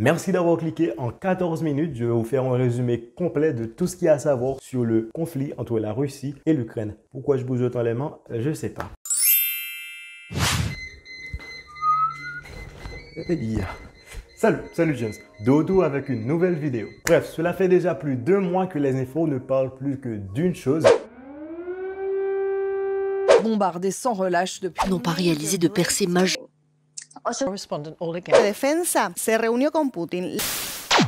Merci d'avoir cliqué. En 14 minutes, je vais vous faire un résumé complet de tout ce qu'il y a à savoir sur le conflit entre la Russie et l'Ukraine. Pourquoi je bouge autant les mains? Je ne sais pas. Salut James, de retour avec une nouvelle vidéo. Bref, cela fait déjà plus d'1 mois que les infos ne parlent plus que d'une chose. Bombardés sans relâche depuis... N'ont pas réalisé de percée majeure. La defensa se reunió con Putin.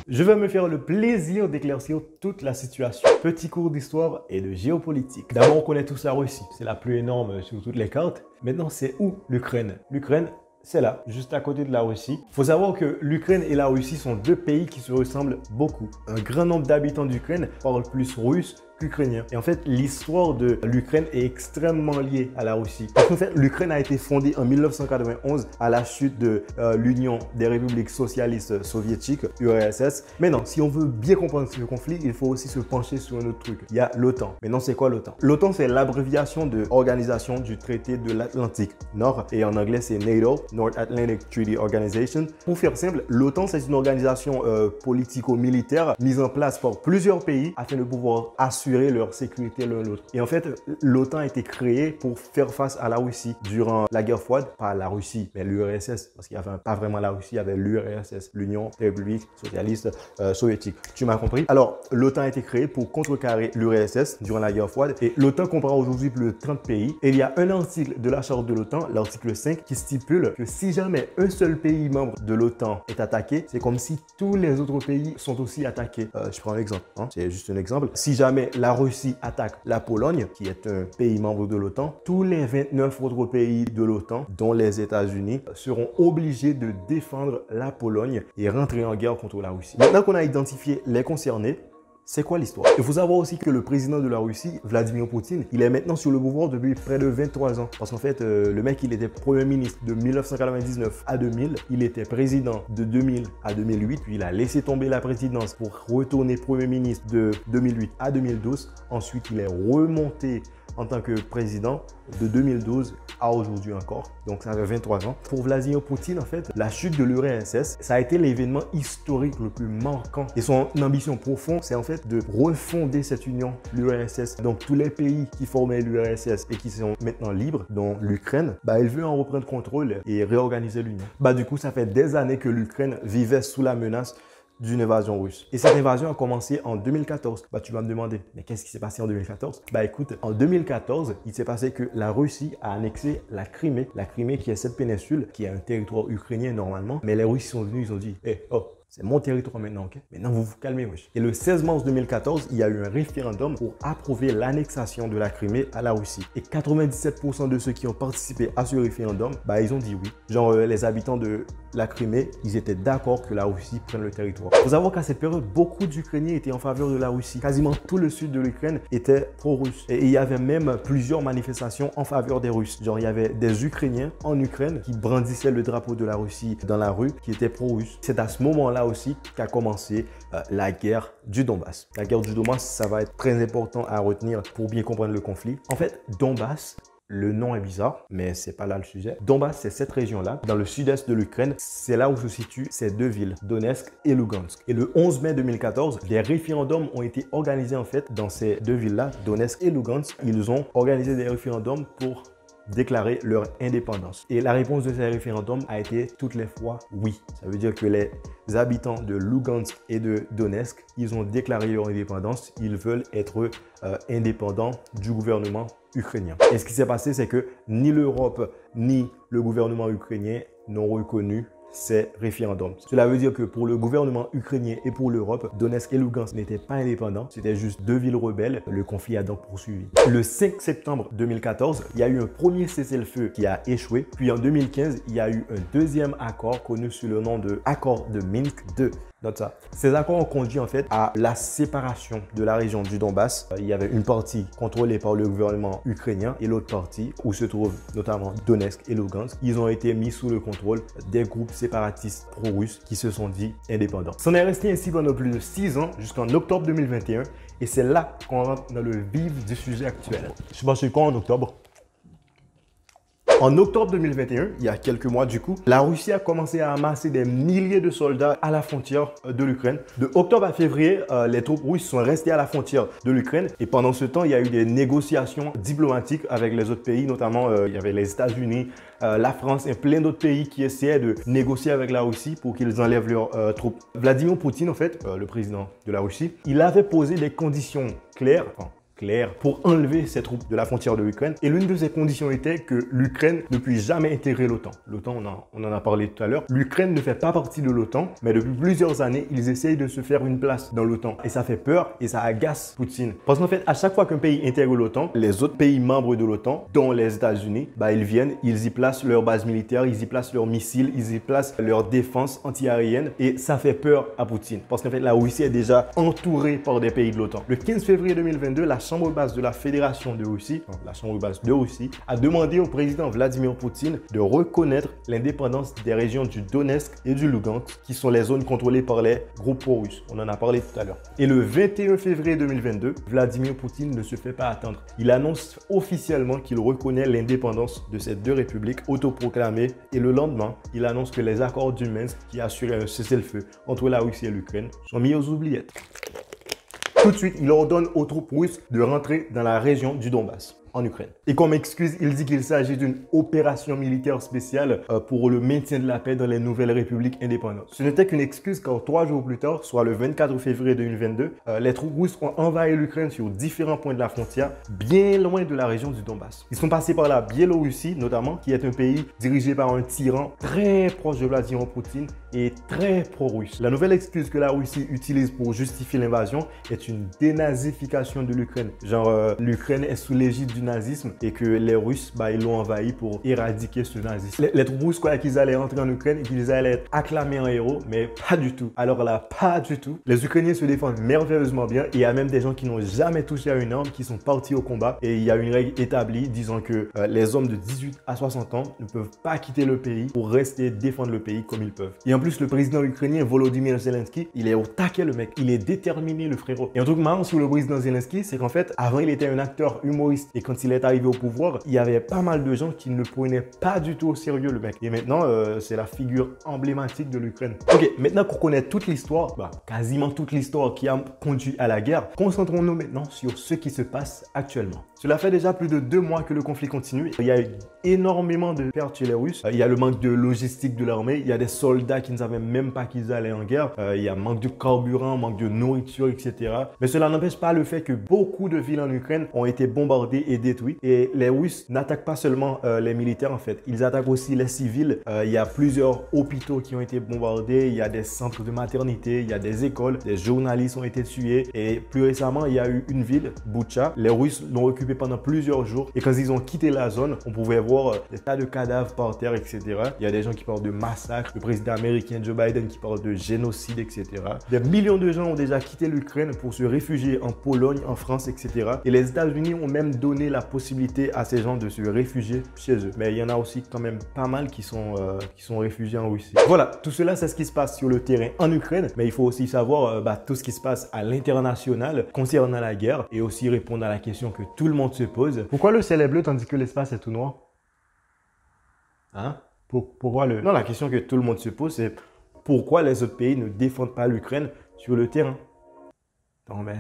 Je vais me faire le plaisir d'éclaircir toute la situation. Petit cours d'histoire et de géopolitique. D'abord, on connaît tous la Russie. C'est la plus énorme sur toutes les cartes. Maintenant, c'est où l'Ukraine? L'Ukraine, c'est là, juste à côté de la Russie. Il faut savoir que l'Ukraine et la Russie sont deux pays qui se ressemblent beaucoup. Un grand nombre d'habitants d'Ukraine parlent plus russe qu'ukrainien. Et en fait, l'histoire de l'Ukraine est extrêmement liée à la Russie. Parce qu'en fait, l'Ukraine a été fondée en 1991 à la chute de l'Union des républiques socialistes soviétiques, URSS. Maintenant, si on veut bien comprendre ce conflit, il faut aussi se pencher sur un autre truc. Il y a l'OTAN. Maintenant, c'est quoi l'OTAN? L'OTAN, c'est l'abréviation de Organisation du traité de l'Atlantique Nord. Et en anglais, c'est NATO, North Atlantic Treaty Organization. Pour faire simple, l'OTAN, c'est une organisation politico-militaire mise en place par plusieurs pays afin de pouvoir assurer leur sécurité l'un l'autre. Et en fait, l'OTAN a été créée pour faire face à la Russie durant la guerre froide. Pas la Russie, mais l'URSS. Parce qu'il n'y avait pas vraiment la Russie, il y avait l'URSS, l'Union des républiques socialistes soviétiques. Tu m'as compris? Alors, l'OTAN a été créée pour contrecarrer l'URSS durant la guerre froide. Et l'OTAN comprend aujourd'hui plus de 30 pays. Et il y a un article de la charte de l'OTAN, l'article 5, qui stipule que si jamais un seul pays membre de l'OTAN est attaqué, c'est comme si tous les autres pays sont aussi attaqués. Je prends un exemple, hein? C'est juste un exemple. Si jamais la Russie attaque la Pologne, qui est un pays membre de l'OTAN, tous les 29 autres pays de l'OTAN, dont les États-Unis, seront obligés de défendre la Pologne et rentrer en guerre contre la Russie. Maintenant qu'on a identifié les concernés, c'est quoi l'histoire? Il faut savoir aussi que le président de la Russie, Vladimir Poutine, il est maintenant sur le pouvoir depuis près de 23 ans. Parce qu'en fait, le mec, il était premier ministre de 1999 à 2000. Il était président de 2000 à 2008. Puis il a laissé tomber la présidence pour retourner premier ministre de 2008 à 2012. Ensuite, il est remonté en tant que président de 2012 à aujourd'hui encore. Donc, ça fait 23 ans. Pour Vladimir Poutine, en fait, la chute de l'URSS, ça a été l'événement historique le plus marquant. Et son ambition profonde, c'est en fait de refonder cette union, l'URSS. Donc, tous les pays qui formaient l'URSS et qui sont maintenant libres, dont l'Ukraine, il veut en reprendre contrôle et réorganiser l'union. Du coup, ça fait des années que l'Ukraine vivait sous la menace d'une invasion russe. Et cette invasion a commencé en 2014. Tu vas me demander, mais qu'est-ce qui s'est passé en 2014? Écoute, en 2014, il s'est passé que la Russie a annexé la Crimée. La Crimée qui est cette péninsule, qui est un territoire ukrainien normalement. Mais les Russes sont venus, ils ont dit, c'est mon territoire maintenant, ok? Maintenant, vous vous calmez, wesh. Et le 16 mars 2014, il y a eu un référendum pour approuver l'annexation de la Crimée à la Russie. Et 97% de ceux qui ont participé à ce référendum, ils ont dit oui. Genre, les habitants de la Crimée, ils étaient d'accord que la Russie prenne le territoire. Il faut savoir qu'à cette période, beaucoup d'Ukrainiens étaient en faveur de la Russie. Quasiment tout le sud de l'Ukraine était pro-russe. Et il y avait même plusieurs manifestations en faveur des Russes. Genre, il y avait des Ukrainiens en Ukraine qui brandissaient le drapeau de la Russie dans la rue, qui étaient pro-russes. C'est à ce moment-là aussi qu'a commencé la guerre du Donbass. La guerre du Donbass, ça va être très important à retenir pour bien comprendre le conflit. En fait, Donbass, le nom est bizarre, mais c'est pas là le sujet. Donbass, c'est cette région-là, dans le sud-est de l'Ukraine. C'est là où se situent ces deux villes, Donetsk et Lugansk. Et le 11 mai 2014, des référendums ont été organisés en fait dans ces deux villes-là, Donetsk et Lugansk. Ils ont organisé des référendums pour déclarer leur indépendance. Et la réponse de ces référendums a été toutes les fois oui. Ça veut dire que les habitants de Lugansk et de Donetsk, ils ont déclaré leur indépendance. Ils veulent être indépendants du gouvernement ukrainien. Et ce qui s'est passé, c'est que ni l'Europe ni le gouvernement ukrainien n'ont reconnu ces référendums. Cela veut dire que pour le gouvernement ukrainien et pour l'Europe, Donetsk et Lugansk n'étaient pas indépendants. C'était juste deux villes rebelles. Le conflit a donc poursuivi. Le 5 septembre 2014, il y a eu un premier cessez-le-feu qui a échoué. Puis en 2015, il y a eu un deuxième accord connu sous le nom de accord de Minsk II. Note ça. Ces accords ont conduit en fait à la séparation de la région du Donbass. Il y avait une partie contrôlée par le gouvernement ukrainien et l'autre partie où se trouvent notamment Donetsk et Lugansk. Ils ont été mis sous le contrôle des groupes séparatistes pro-russes qui se sont dit indépendants. Ça en est resté ainsi pendant plus de 6 ans jusqu'en octobre 2021 et c'est là qu'on rentre dans le vif du sujet actuel. Je sais pas c'est quoi en octobre. En octobre 2021, il y a quelques mois du coup, la Russie a commencé à amasser des milliers de soldats à la frontière de l'Ukraine. De octobre à février, les troupes russes sont restées à la frontière de l'Ukraine et pendant ce temps, il y a eu des négociations diplomatiques avec les autres pays, notamment il y avait les États-Unis, la France et plein d'autres pays qui essayaient de négocier avec la Russie pour qu'ils enlèvent leurs troupes. Vladimir Poutine, en fait, le président de la Russie, il avait posé des conditions claires, pour enlever ces troupes de la frontière de l'Ukraine. Et l'une de ces conditions était que l'Ukraine ne puisse jamais intégrer l'OTAN. L'OTAN, on en a parlé tout à l'heure. L'Ukraine ne fait pas partie de l'OTAN, mais depuis plusieurs années, ils essayent de se faire une place dans l'OTAN. Et ça fait peur et ça agace Poutine. Parce qu'en fait, à chaque fois qu'un pays intègre l'OTAN, les autres pays membres de l'OTAN, dont les États-Unis, ils viennent, ils y placent leurs bases militaires, ils y placent leurs missiles, ils y placent leur défense anti-aérienne. Et ça fait peur à Poutine. Parce qu'en fait, la Russie est déjà entourée par des pays de l'OTAN. Le 15 février 2022, la Chambre basse de la Fédération de Russie, la Chambre basse de Russie, a demandé au président Vladimir Poutine de reconnaître l'indépendance des régions du Donetsk et du Lugansk, qui sont les zones contrôlées par les groupes pro-russes. On en a parlé tout à l'heure. Et le 21 février 2022, Vladimir Poutine ne se fait pas attendre. Il annonce officiellement qu'il reconnaît l'indépendance de ces deux républiques autoproclamées. Et le lendemain, il annonce que les accords du Minsk, qui assuraient un cessez-le-feu entre la Russie et l'Ukraine, sont mis aux oubliettes. Tout de suite, il ordonne aux troupes russes de rentrer dans la région du Donbass, en Ukraine. Et comme excuse, il dit qu'il s'agit d'une opération militaire spéciale pour le maintien de la paix dans les nouvelles républiques indépendantes. Ce n'était qu'une excuse car 3 jours plus tard, soit le 24 février 2022, les troupes russes ont envahi l'Ukraine sur différents points de la frontière, bien loin de la région du Donbass. Ils sont passés par la Biélorussie, notamment, qui est un pays dirigé par un tyran très proche de Vladimir Poutine et très pro-russe. La nouvelle excuse que la Russie utilise pour justifier l'invasion est une dénazification de l'Ukraine. Genre, l'Ukraine est sous l'égide du nazisme et que les Russes, ils l'ont envahi pour éradiquer ce nazisme. Les troupes russes croyaient qu'ils allaient entrer en Ukraine et qu'ils allaient être acclamés en héros, mais pas du tout. Alors là, pas du tout. Les Ukrainiens se défendent merveilleusement bien et il y a même des gens qui n'ont jamais touché à une arme qui sont partis au combat et il y a une règle établie disant que les hommes de 18 à 60 ans ne peuvent pas quitter le pays pour rester défendre le pays comme ils peuvent. Et en plus, le président ukrainien Volodymyr Zelensky, il est au taquet le mec. Il est déterminé le frérot. Et un truc marrant sur le président Zelensky, c'est qu'en fait, avant il était un acteur humoriste et quand il est arrivé au pouvoir, il y avait pas mal de gens qui ne le prenaient pas du tout au sérieux le mec. Et maintenant, c'est la figure emblématique de l'Ukraine. Ok, maintenant qu'on connaît toute l'histoire, quasiment toute l'histoire qui a conduit à la guerre, concentrons-nous maintenant sur ce qui se passe actuellement. Cela fait déjà plus de 2 mois que le conflit continue. Il y a eu énormément de pertes chez les Russes. Il y a le manque de logistique de l'armée. Il y a des soldats qui ne savaient même pas qu'ils allaient en guerre. Il y a manque de carburant, manque de nourriture, etc. Mais cela n'empêche pas le fait que beaucoup de villes en Ukraine ont été bombardées et détruites. Et les Russes n'attaquent pas seulement les militaires en fait. Ils attaquent aussi les civils. Il y a plusieurs hôpitaux qui ont été bombardés. Il y a des centres de maternité. Il y a des écoles. Des journalistes ont été tués. Et plus récemment, il y a eu une ville, Boutcha. Les Russes l'ont occupée pendant plusieurs jours. Et quand ils ont quitté la zone, on pouvait voir des tas de cadavres par terre, etc. Il y a des gens qui parlent de massacre. Le président américain Joe Biden qui parle de génocide, etc. Des millions de gens ont déjà quitté l'Ukraine pour se réfugier en Pologne, en France, etc. Et les États-Unis ont même donné la possibilité à ces gens de se réfugier chez eux. Mais il y en a aussi quand même pas mal qui sont réfugiés en Russie. Voilà, tout cela, c'est ce qui se passe sur le terrain en Ukraine. Mais il faut aussi savoir tout ce qui se passe à l'international concernant la guerre et aussi répondre à la question que tout le monde se pose. Pourquoi le ciel est bleu tandis que l'espace est tout noir? Hein? Pourquoi le... Non, la question que tout le monde se pose, c'est pourquoi les autres pays ne défendent pas l'Ukraine sur le terrain? Non, mais...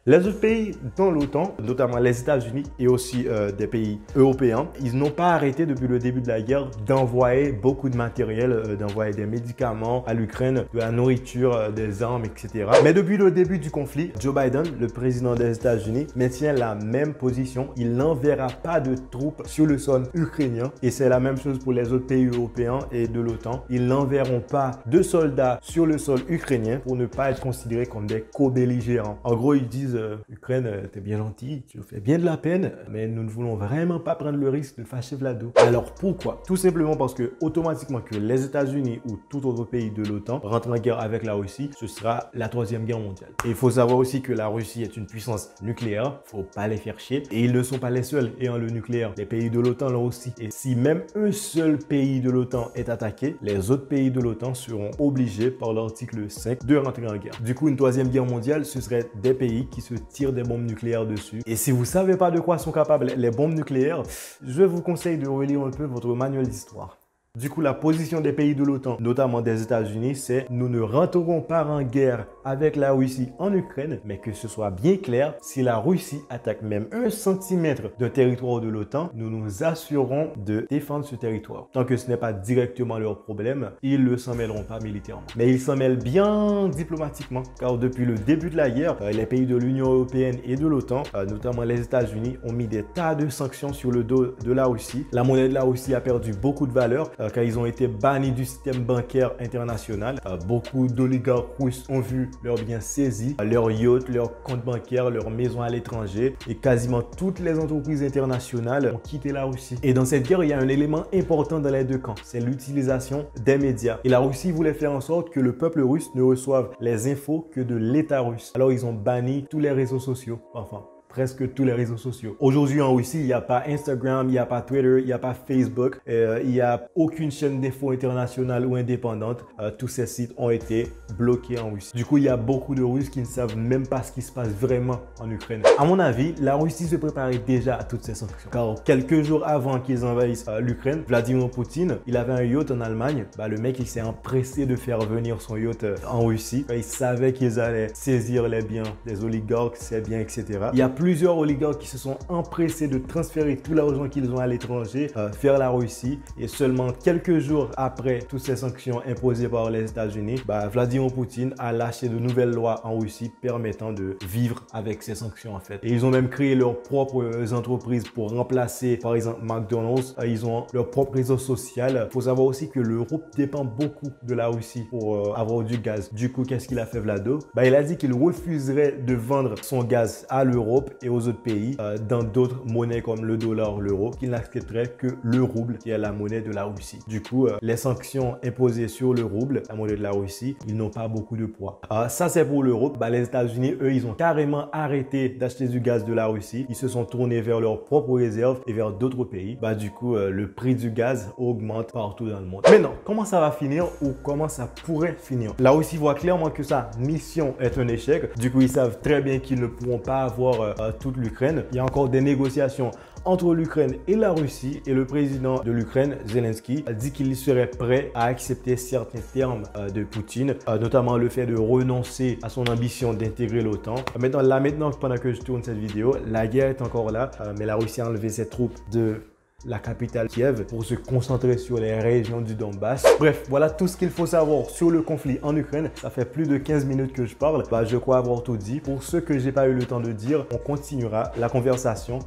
Les autres pays dans l'OTAN, notamment les États-Unis et aussi des pays européens, ils n'ont pas arrêté depuis le début de la guerre d'envoyer beaucoup de matériel, d'envoyer des médicaments à l'Ukraine, de la nourriture, des armes, etc. Mais depuis le début du conflit, Joe Biden, le président des États-Unis, maintient la même position. Il n'enverra pas de troupes sur le sol ukrainien. Et c'est la même chose pour les autres pays européens et de l'OTAN. Ils n'enverront pas de soldats sur le sol ukrainien pour ne pas être considérés comme des co-belligérants. En gros, ils disent Ukraine, t'es bien gentil, tu nous fais bien de la peine, mais nous ne voulons vraiment pas prendre le risque de fâcher Vlado. Alors pourquoi? Tout simplement parce que automatiquement que les États-Unis ou tout autre pays de l'OTAN rentrent en guerre avec la Russie, ce sera la 3e guerre mondiale. Et il faut savoir aussi que la Russie est une puissance nucléaire, faut pas les faire chier. Et ils ne sont pas les seuls ayant le nucléaire. Les pays de l'OTAN l'ont aussi. Et si même un seul pays de l'OTAN est attaqué, les autres pays de l'OTAN seront obligés par l'article 5 de rentrer en guerre. Du coup, une 3e guerre mondiale, ce serait des pays qui se tirent des bombes nucléaires dessus. Et si vous ne savez pas de quoi sont capables les bombes nucléaires, je vous conseille de relire un peu votre manuel d'histoire. Du coup, la position des pays de l'OTAN, notamment des États-Unis, c'est nous ne rentrerons pas en guerre avec la Russie en Ukraine, mais que ce soit bien clair, si la Russie attaque même 1 centimètre d'un territoire de l'OTAN, nous nous assurerons de défendre ce territoire. Tant que ce n'est pas directement leur problème, ils ne s'en mêleront pas militairement. Mais ils s'en mêlent bien diplomatiquement, car depuis le début de la guerre, les pays de l'Union européenne et de l'OTAN, notamment les États-Unis, ont mis des tas de sanctions sur le dos de la Russie. La monnaie de la Russie a perdu beaucoup de valeur, car ils ont été bannis du système bancaire international. Beaucoup d'oligarques russes ont vu leurs biens saisis, leurs yachts, leurs comptes bancaires, leurs maisons à l'étranger, et quasiment toutes les entreprises internationales ont quitté la Russie. Et dans cette guerre, il y a un élément important dans les deux camps, c'est l'utilisation des médias. Et la Russie voulait faire en sorte que le peuple russe ne reçoive les infos que de l'État russe. Alors ils ont banni tous les réseaux sociaux, enfin presque tous les réseaux sociaux. Aujourd'hui en Russie, il n'y a pas Instagram, il n'y a pas Twitter, il n'y a pas Facebook, il n'y a aucune chaîne d'infos internationale ou indépendante. Tous ces sites ont été bloqués en Russie. Du coup, il y a beaucoup de Russes qui ne savent même pas ce qui se passe vraiment en Ukraine. À mon avis, la Russie se préparait déjà à toutes ces sanctions. Car quelques jours avant qu'ils envahissent l'Ukraine, Vladimir Poutine, il avait un yacht en Allemagne. Le mec, il s'est empressé de faire venir son yacht en Russie. Il savait qu'ils allaient saisir les biens des oligarques, ses biens, etc. Il y a plusieurs oligarques qui se sont empressés de transférer tout l'argent qu'ils ont à l'étranger vers la Russie. Et seulement quelques jours après toutes ces sanctions imposées par les États-Unis, Vladimir Poutine a lâché de nouvelles lois en Russie permettant de vivre avec ces sanctions en fait. Et ils ont même créé leurs propres entreprises pour remplacer par exemple McDonald's. Ils ont leur propre réseau social. Il faut savoir aussi que l'Europe dépend beaucoup de la Russie pour avoir du gaz. Du coup, qu'est-ce qu'il a fait Vlado? Il a dit qu'il refuserait de vendre son gaz à l'Europe et aux autres pays dans d'autres monnaies comme le dollar, l'euro, qu'il n'accepterait que le rouble qui est la monnaie de la Russie. Du coup, les sanctions imposées sur le rouble, la monnaie de la Russie, ils n'ont pas beaucoup de poids. Ça c'est pour l'Europe. Les États-Unis, eux, ils ont carrément arrêté d'acheter du gaz de la Russie. Ils se sont tournés vers leurs propres réserves et vers d'autres pays. Du coup, le prix du gaz augmente partout dans le monde. Maintenant, comment ça va finir ou comment ça pourrait finir? La Russie voit clairement que sa mission est un échec. Du coup, ils savent très bien qu'ils ne pourront pas avoir toute l'Ukraine. Il y a encore des négociations entre l'Ukraine et la Russie et le président de l'Ukraine, Zelensky, a dit qu'il serait prêt à accepter certains termes de Poutine, notamment le fait de renoncer à son ambition d'intégrer l'OTAN. Maintenant, pendant que je tourne cette vidéo, la guerre est encore là, mais la Russie a enlevé ses troupes de la capitale Kiev pour se concentrer sur les régions du Donbass. Bref, voilà tout ce qu'il faut savoir sur le conflit en Ukraine. Ça fait plus de 15 minutes que je parle. Je crois avoir tout dit. Pour ceux que j'ai pas eu le temps de dire, on continuera la conversation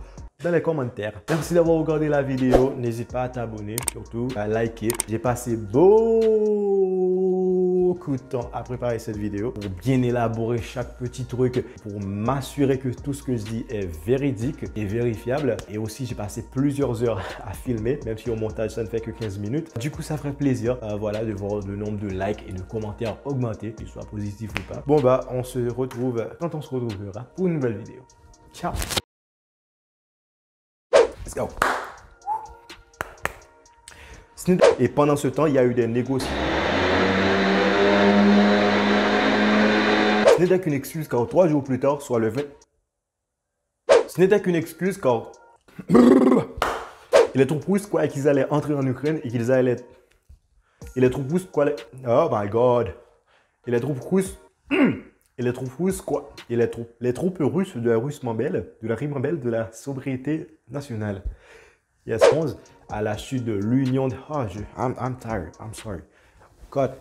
dans les commentaires. Merci d'avoir regardé la vidéo. N'hésite pas à t'abonner, surtout à liker. J'ai passé beaucoup de temps à préparer cette vidéo pour bien élaborer chaque petit truc, pour m'assurer que tout ce que je dis est véridique et vérifiable. Et aussi, j'ai passé plusieurs heures à filmer, même si au montage, ça ne fait que 15 minutes. Du coup, ça ferait plaisir de voir le nombre de likes et de commentaires augmenter, qu'ils soient positifs ou pas. On se retrouve quand on se retrouvera pour une nouvelle vidéo. Ciao! Let's go. Et pendant ce temps, il y a eu des négociations. Ce n'était qu'une excuse car 3 jours plus tard, soit le 20... Ce n'était qu'une excuse car... Et les troupes russes croyaient qu'ils allaient entrer en Ukraine et qu'ils allaient... Et les troupes russes croyaient... Oh my god. Et les troupes russes... Et les troupes russes quoi? Et les troupes russes de la ribambelle, de la sobriété nationale. Yes, 11 à la chute de l'Union de... Oh, I'm tired, I'm sorry. God.